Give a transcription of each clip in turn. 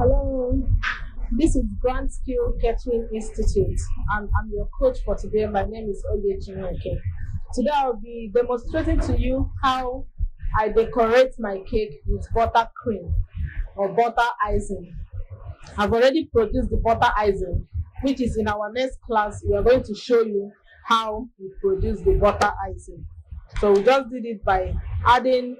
Hello, this is Grand Skill Catering Institute, and I'm your coach for today. My name is Oye Chinweke. Today I'll be demonstrating to you how I decorate my cake with buttercream or butter icing. I've already produced the butter icing, which is in our next class. We are going to show you how we produce the butter icing. So we just did it by adding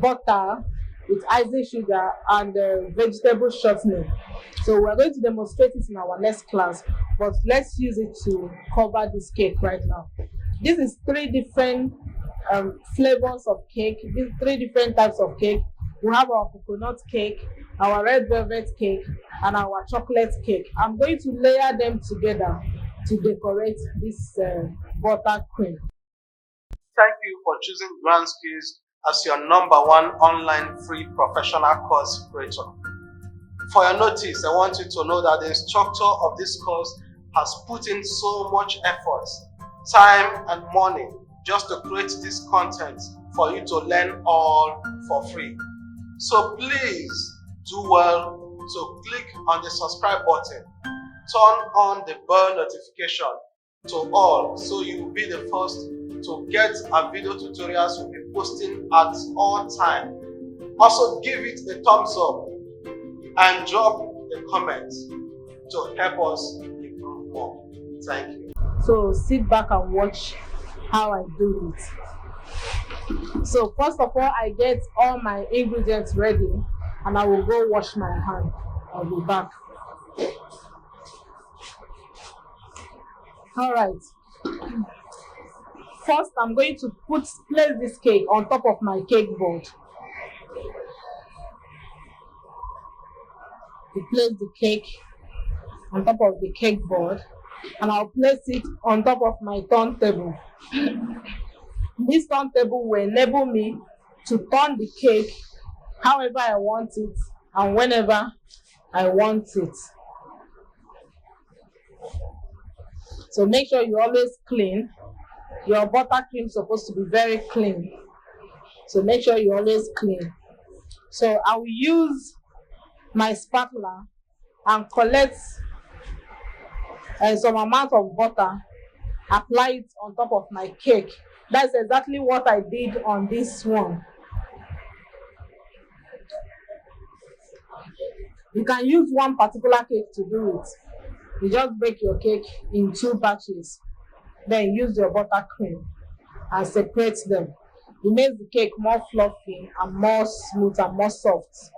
butter with icing sugar and vegetable shortening. So we're going to demonstrate it in our next class, but let's use it to cover this cake right now. This is three different flavors of cake, these three different types of cake. We have our coconut cake, our red velvet cake, and our chocolate cake. I'm going to layer them together to decorate this buttercream. Thank you for choosing Grand Skills as your #1 online free professional course creator. For your notice, I want you to know that the instructor of this course has put in so much effort, time, and money just to create this content for you to learn all for free. So please do well to click on the subscribe button, turn on the bell notification to all so you will be the first to get our video tutorials we'll be posting at all time. Also give it a thumbs up and drop a comment to help us improve more. Thank you. So sit back and watch how I do it. So first of all, I get all my ingredients ready and I will go wash my hand. I'll be back. All right. First, I'm going to place this cake on top of my cake board. You place the cake on top of the cake board, and I'll place it on top of my turntable. This turntable will enable me to turn the cake however I want it and whenever I want it. So make sure you always clean. Your buttercream is supposed to be very clean. So make sure you always clean. So I will use my spatula and collect some amount of butter, apply it on top of my cake. That's exactly what I did on this one. You can use one particular cake to do it. You just bake your cake in 2 batches. Then use your buttercream and separate them. It makes the cake more fluffy and more smooth and more soft.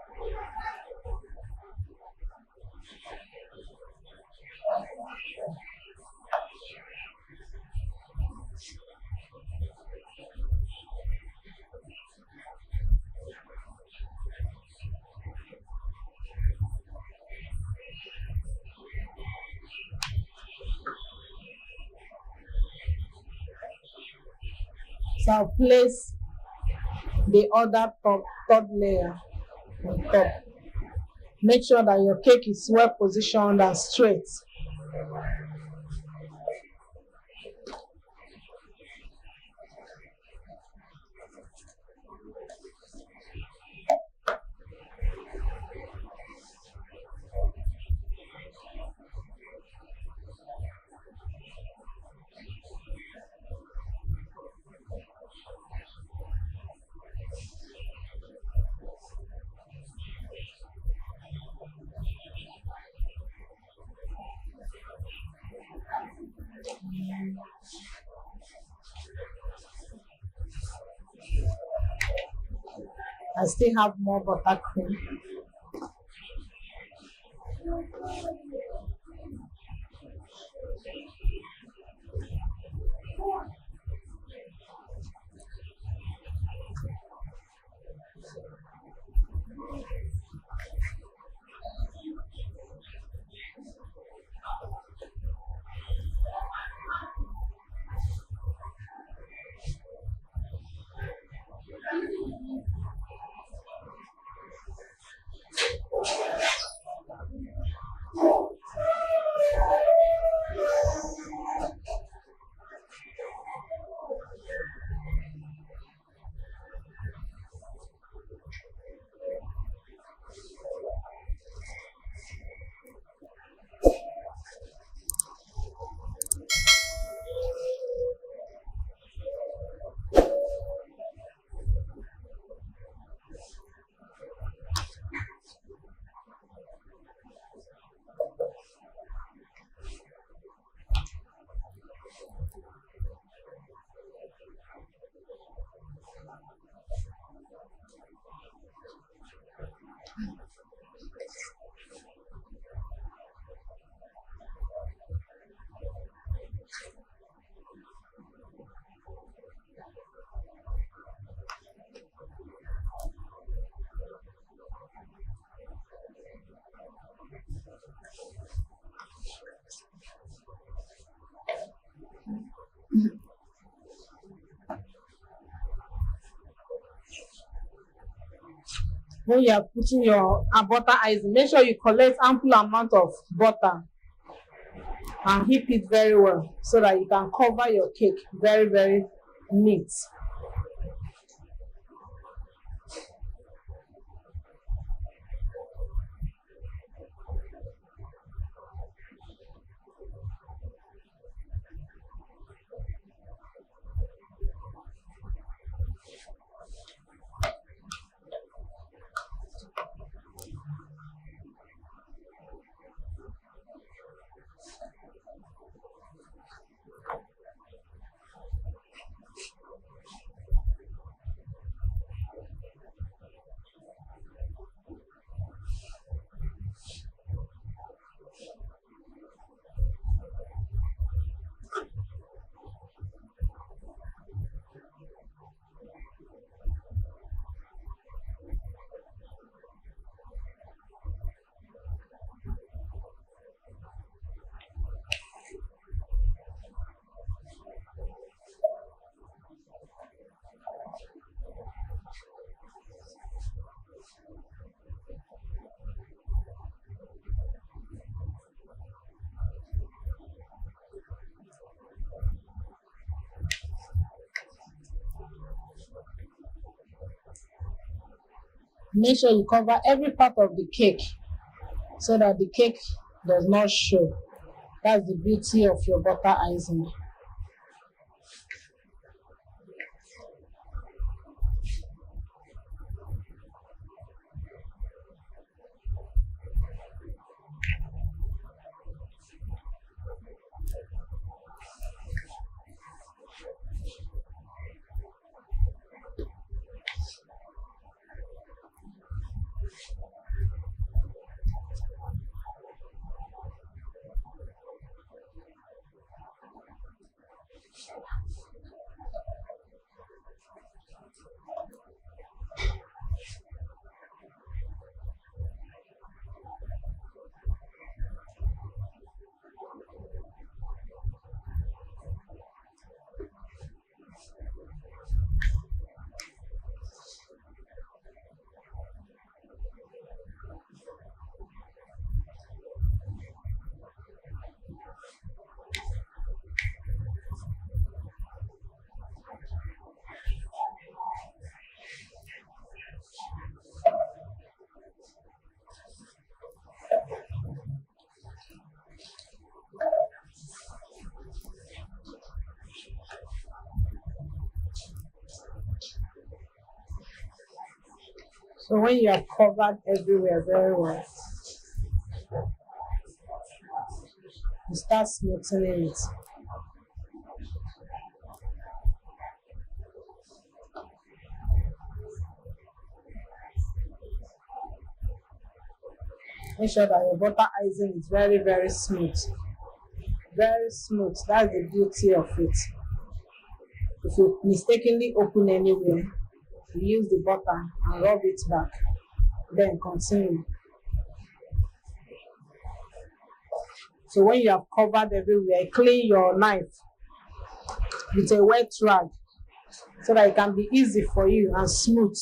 So I'll place the other third layer on top. Make sure that your cake is well positioned and straight. I still have more buttercream. When you are putting your butter icing, make sure you collect ample amount of butter and heat it very well so that you can cover your cake very, very neat. Make sure you cover every part of the cake so that the cake does not show. That's the beauty of your butter icing. So when you have covered everywhere very well, you start smoothing it. Make sure that your butter icing is very, very smooth. Very smooth. That's the beauty of it. If you mistakenly open anywhere, you use the butter and rub it back. Then continue. So when you have covered everywhere, clean your knife with a wet rag so that it can be easy for you and smooth.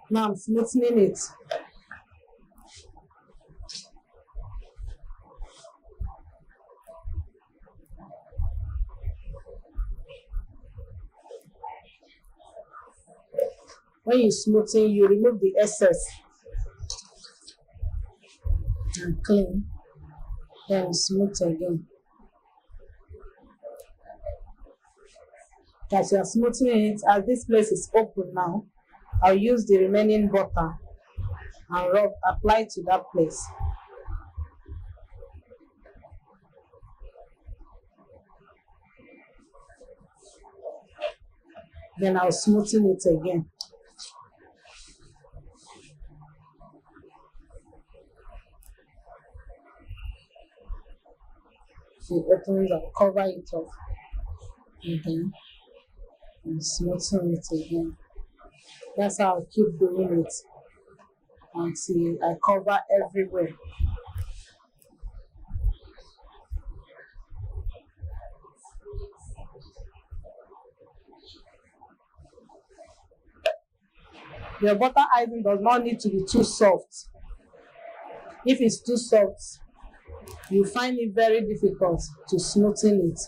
Now I'm smoothing it. When you smoothing, you remove the excess and clean. Then smooth again. As you are smoothing it, as this place is open now, I'll use the remaining butter and apply to that place. Then I'll smoothen it again. So it opens and cover it up again and smoothen it again. That's how I'll keep doing it until I cover everywhere. Your butter icing does not need to be too soft. If it's too soft, you find it very difficult to smoothen it.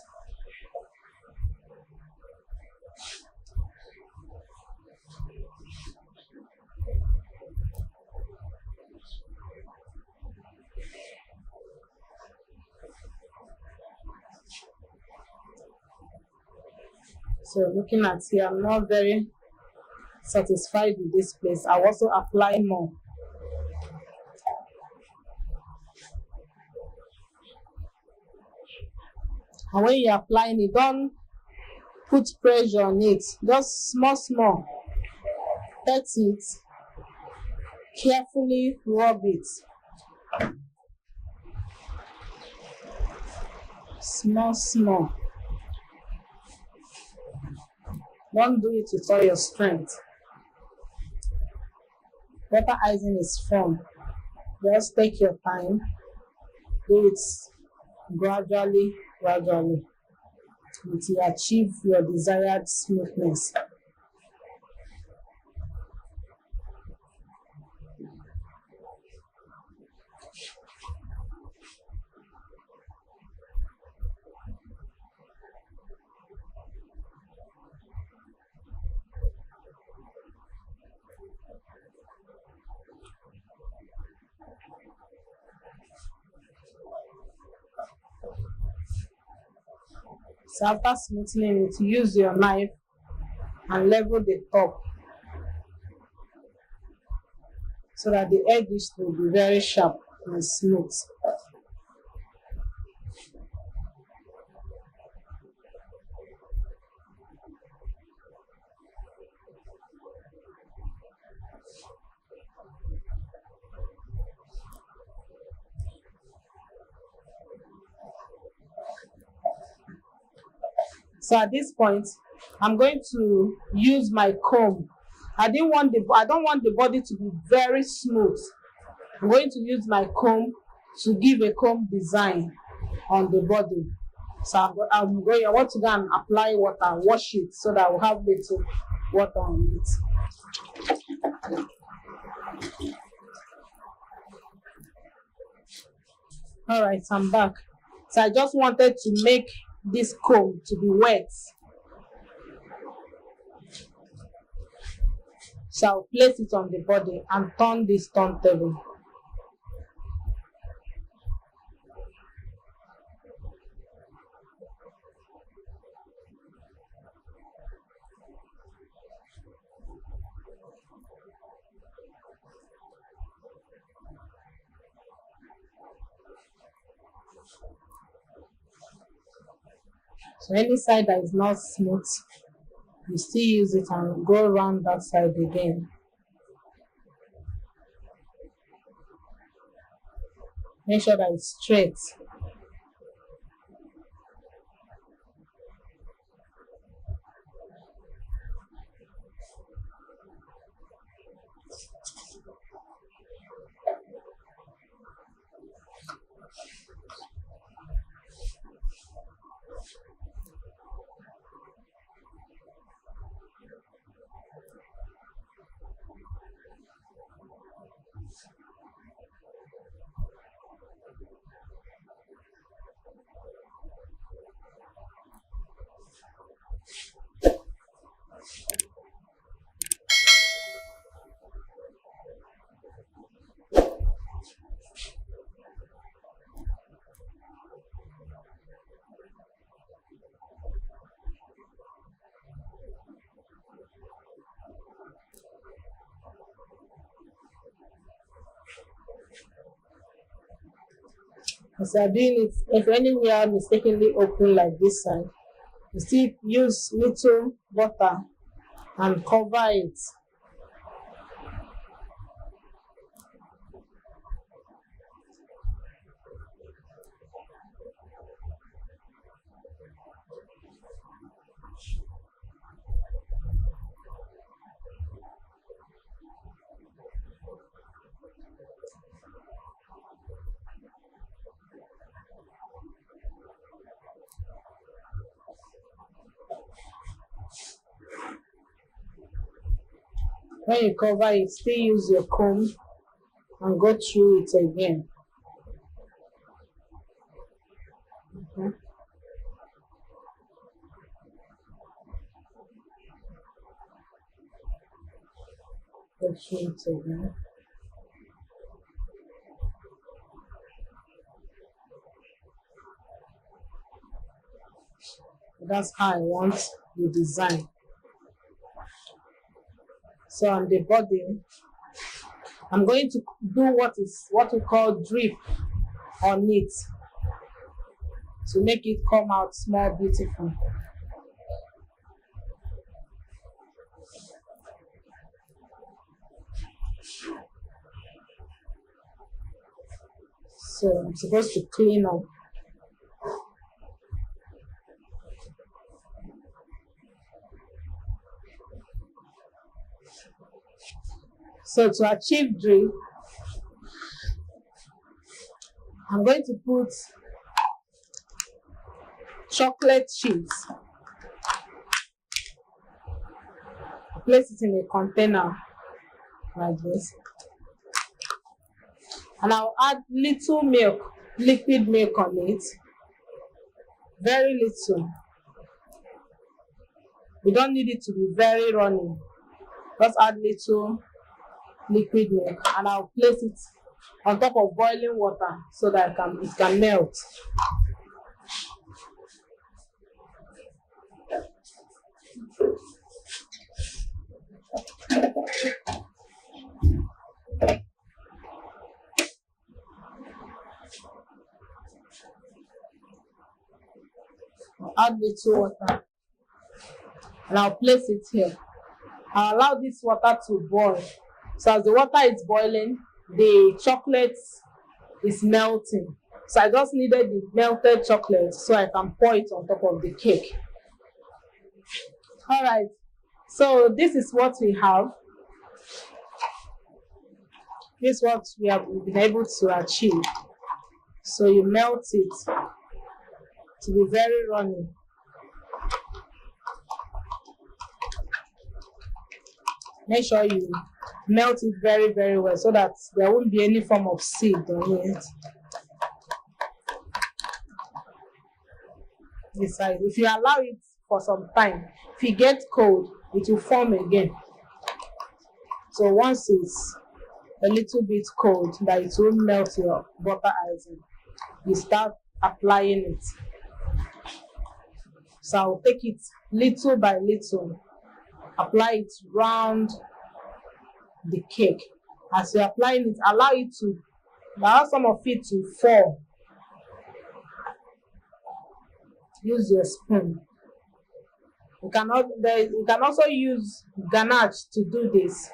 So looking at here, I'm not very satisfied with this place. I'll also apply more. And when you're applying it, don't put pressure on it. Just small, small. Touch it. Carefully rub it. Small, small. Don't do it with all your strength. Butter icing is fun. Just take your time. Do it gradually, gradually, until you achieve your desired smoothness. So after smoothing it, use your knife and level the top so that the edges will be very sharp and smooth. So at this point, I'm going to use my comb. I don't want the body to be very smooth. I'm going to use my comb to give a comb design on the body. So I want to go and apply water, wash it so that we'll have little water on it. All right, I'm back. So I just wanted to make this comb to be wet. So I'll place it on the body and turn this turntable. So any side that is not smooth, you still use it and go around that side again. Make sure that it's straight. As you're doing it, if anywhere mistakenly open like this side, you still use little butter and cover it. When you cover it, still use your comb and go through it again. Okay. Go through it again. That's how I want the design. So on the body, I'm going to do what we call drip on it to make it come out more beautiful. So I'm supposed to clean up. So to achieve drip, I'm going to put chocolate chips. Place it in a container like this. And I'll add little milk, liquid milk on it. Very little. You don't need it to be very runny. Just add little liquid milk and I'll place it on top of boiling water so that it can melt. I'll add little water and I'll place it here. I'll allow this water to boil. So as the water is boiling, the chocolate is melting. So I just needed the melted chocolate so I can pour it on top of the cake. All right, so this is what we have. This is what we have been able to achieve. So you melt it to be very runny. Make sure you melt it very, very well so that there won't be any form of seed on it. Inside. If you allow it for some time, if it gets cold, it will form again. So once it's a little bit cold, that it will melt your butter icing, you start applying it. So I'll take it little by little, apply it round the cake. As you're applying it, allow some of it to fall. Use your spoon. You can also use ganache to do this.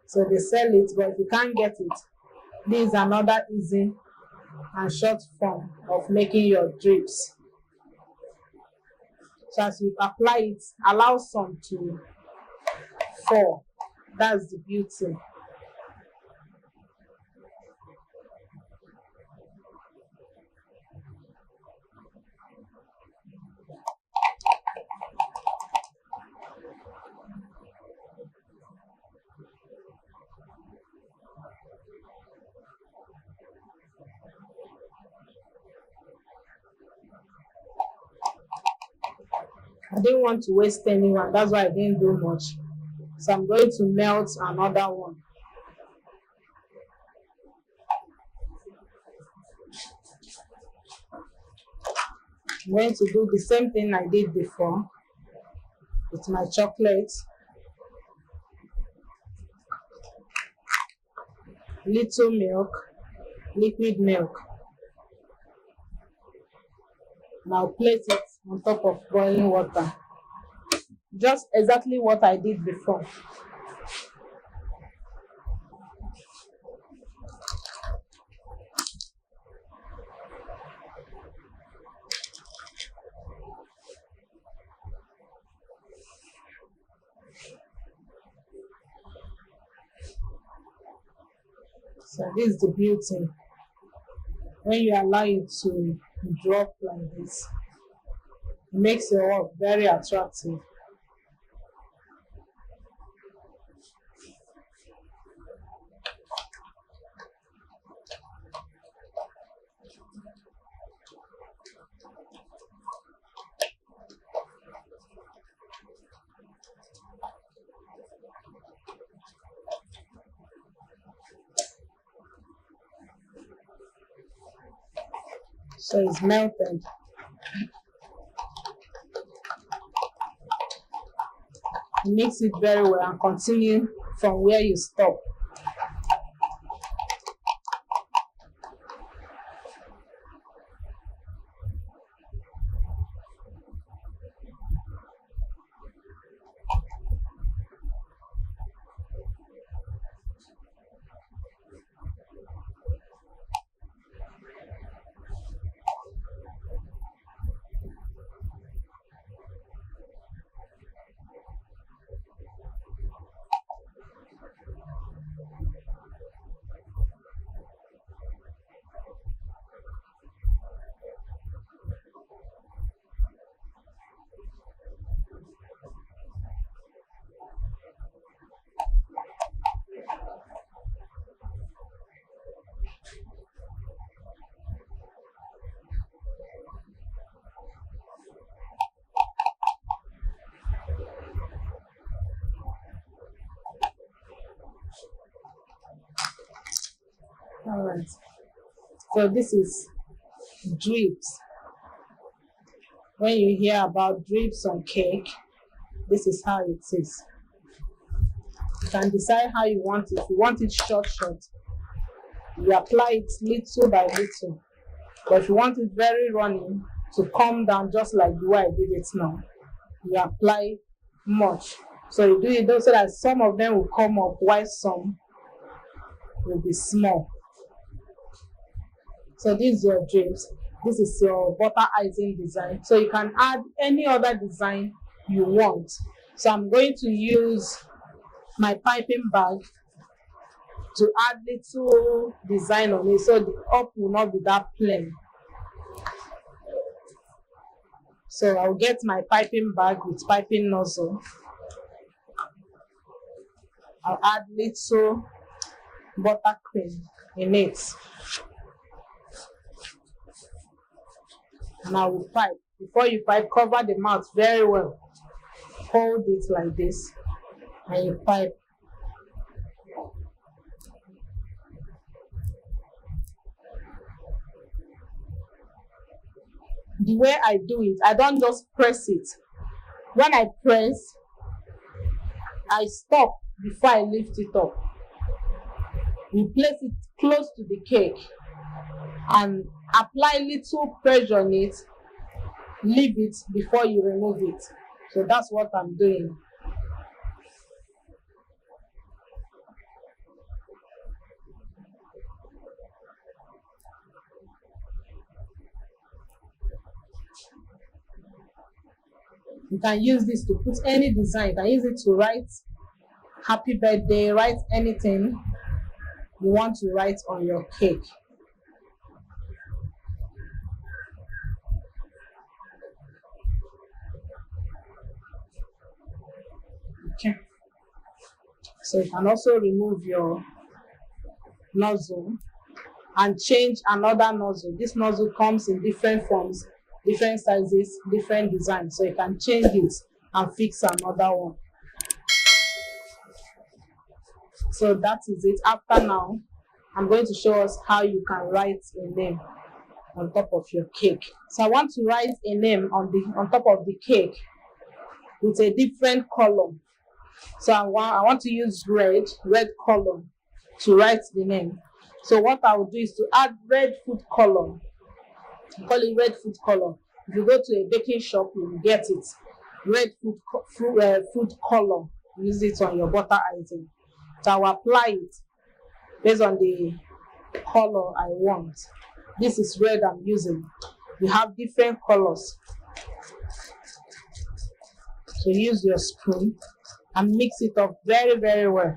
So they sell it, but if you can't get it, this is another easy and short form of making your drips. So as you apply it, allow some to fall. That's the beauty. I didn't want to waste anyone, that's why I didn't do much. So I'm going to melt another one. I'm going to do the same thing I did before with my chocolate. Little milk, liquid milk. And I'll place it on top of boiling water. Just exactly what I did before. So this is the beauty. When you allow it to drop like this, it makes your work very attractive. So it's melted. Mix it very well and continue from where you stop. All right. So this is drips. When you hear about drips on cake, this is how it is. You can decide how you want it. If you want it short, you apply it little by little. But if you want it very runny to come down just like the way I did it now, you apply much. So you do it so that some of them will come up while some will be small. So this is your drips. This is your butter icing design. So you can add any other design you want. So I'm going to use my piping bag to add little design on it so the up will not be that plain. So I'll get my piping bag with piping nozzle. I'll add little buttercream in it. And I will pipe. Before you pipe, cover the mouth very well. Hold it like this and you pipe. The way I do it, I don't just press it. When I press, I stop before I lift it up. You place it close to the cake and apply little pressure on it. Leave it before you remove it. So that's what I'm doing. You can use this to put any design. You can use it to write happy birthday, write anything you want to write on your cake. Okay. So you can also remove your nozzle and change another nozzle. This nozzle comes in different forms, different sizes, different designs. So you can change it and fix another one. So that is it. After now, I'm going to show us how you can write a name on top of your cake. So I want to write a name on top of the cake with a different color. So I want to use red color to write the name. So what I will do is to add red food color. We call it red food color. If you go to a baking shop, you will get it. Red food color. Use it on your butter icing. So I will apply it based on the color I want. This is red I'm using. You have different colors. So use your spoon and mix it up very, very well.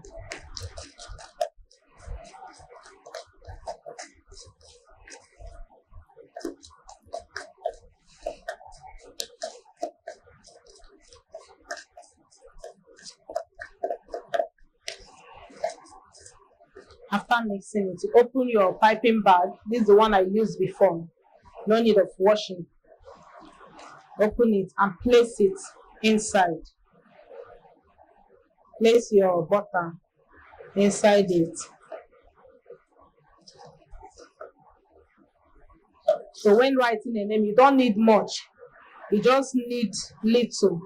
After mixing it, you open your piping bag. This is the one I used before. No need of washing. Open it and place it inside. Place your butter inside it. So when writing a name, you don't need much. You just need little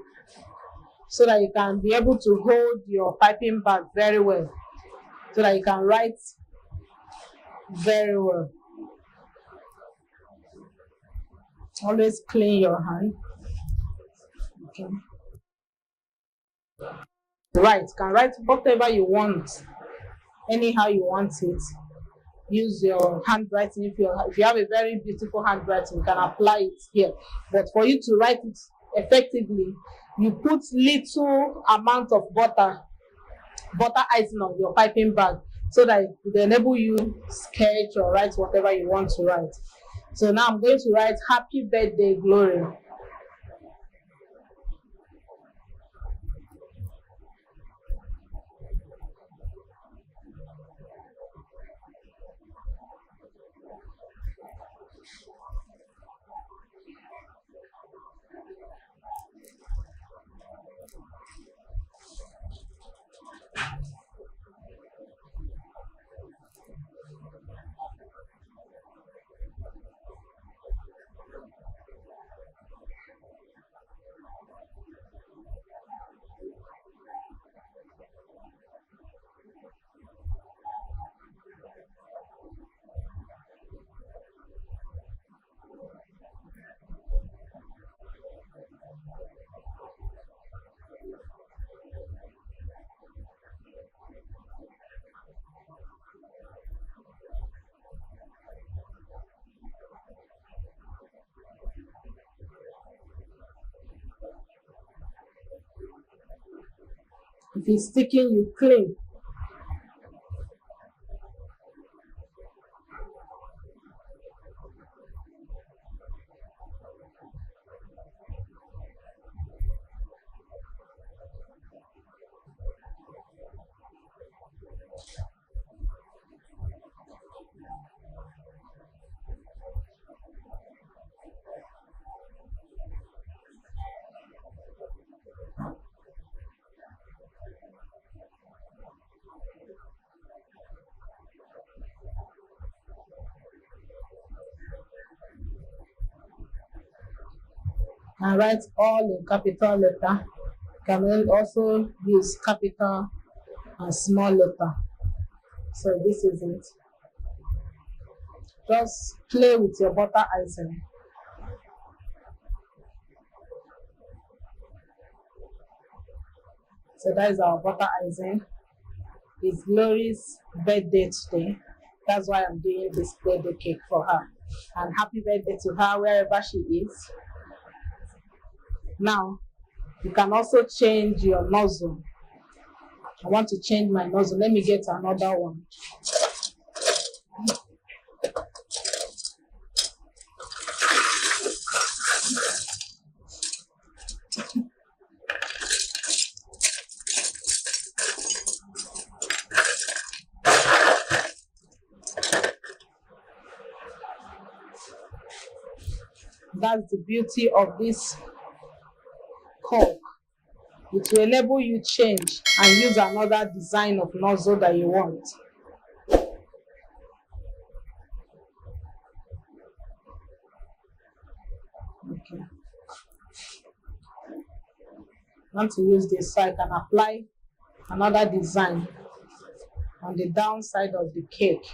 so that you can be able to hold your piping bag very well, so that you can write very well. Always clean your hand. Okay. Right, you can write whatever you want, anyhow you want it. Use your handwriting. If you have a very beautiful handwriting, you can apply it here. But for you to write it effectively, you put little amount of butter icing on your piping bag so that it will enable you sketch or write whatever you want to write. So now I'm going to write happy birthday, Glory. If it's sticking, you clean. And write all in capital letter. You can also use capital and small letter. So this is it. Just play with your butter icing. So that is our butter icing. It's Glory's birthday today. That's why I'm doing this birthday cake for her. And happy birthday to her wherever she is. Now, you can also change your nozzle. I want to change my nozzle. Let me get another one. That's the beauty of this cork. It will enable you change and use another design of nozzle that you want. Okay. I want to use this so I can apply another design on the downside of the cake.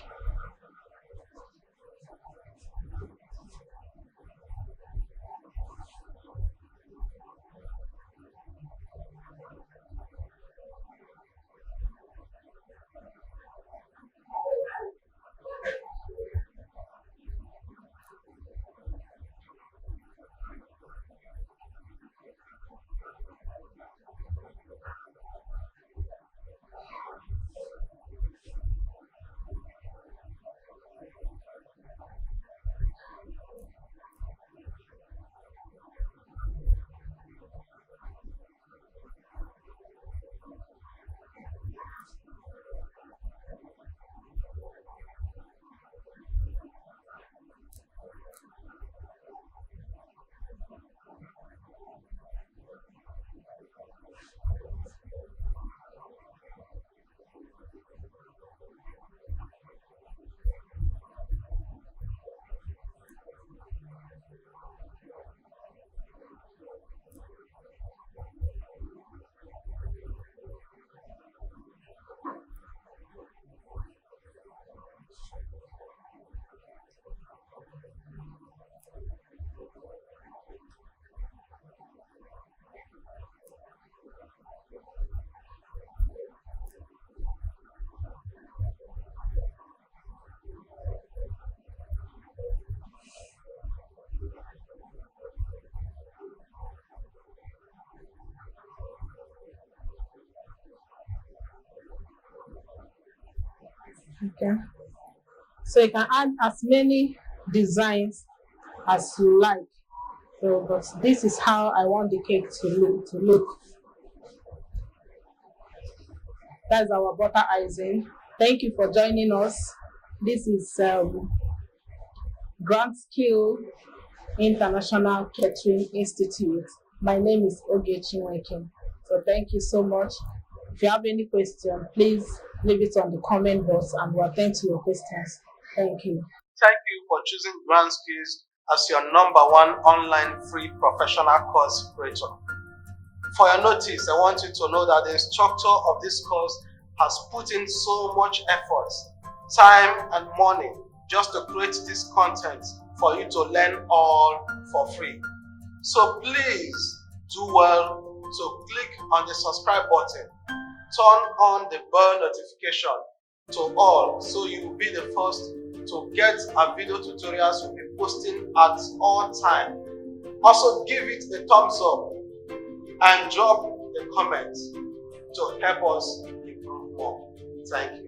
Okay. So you can add as many designs as you like. So, but this is how I want the cake to look. That's our butter icing. Thank you for joining us. This is Grand Skill International Catering Institute. My name is Oge Chinweke. So thank you so much. If you have any question, please leave it on the comment box and we'll attend to your questions. Thank you. Thank you for choosing Grand Skills as your number one online free professional course creator. For your notice, I want you to know that the instructor of this course has put in so much effort, time, and money just to create this content for you to learn all for free. So please do well to click on the subscribe button, turn on the bell notification to all so you will be the first to get our video tutorials we'll be posting at all time. Also give it a thumbs up and drop a comment to help us improve more. Thank you.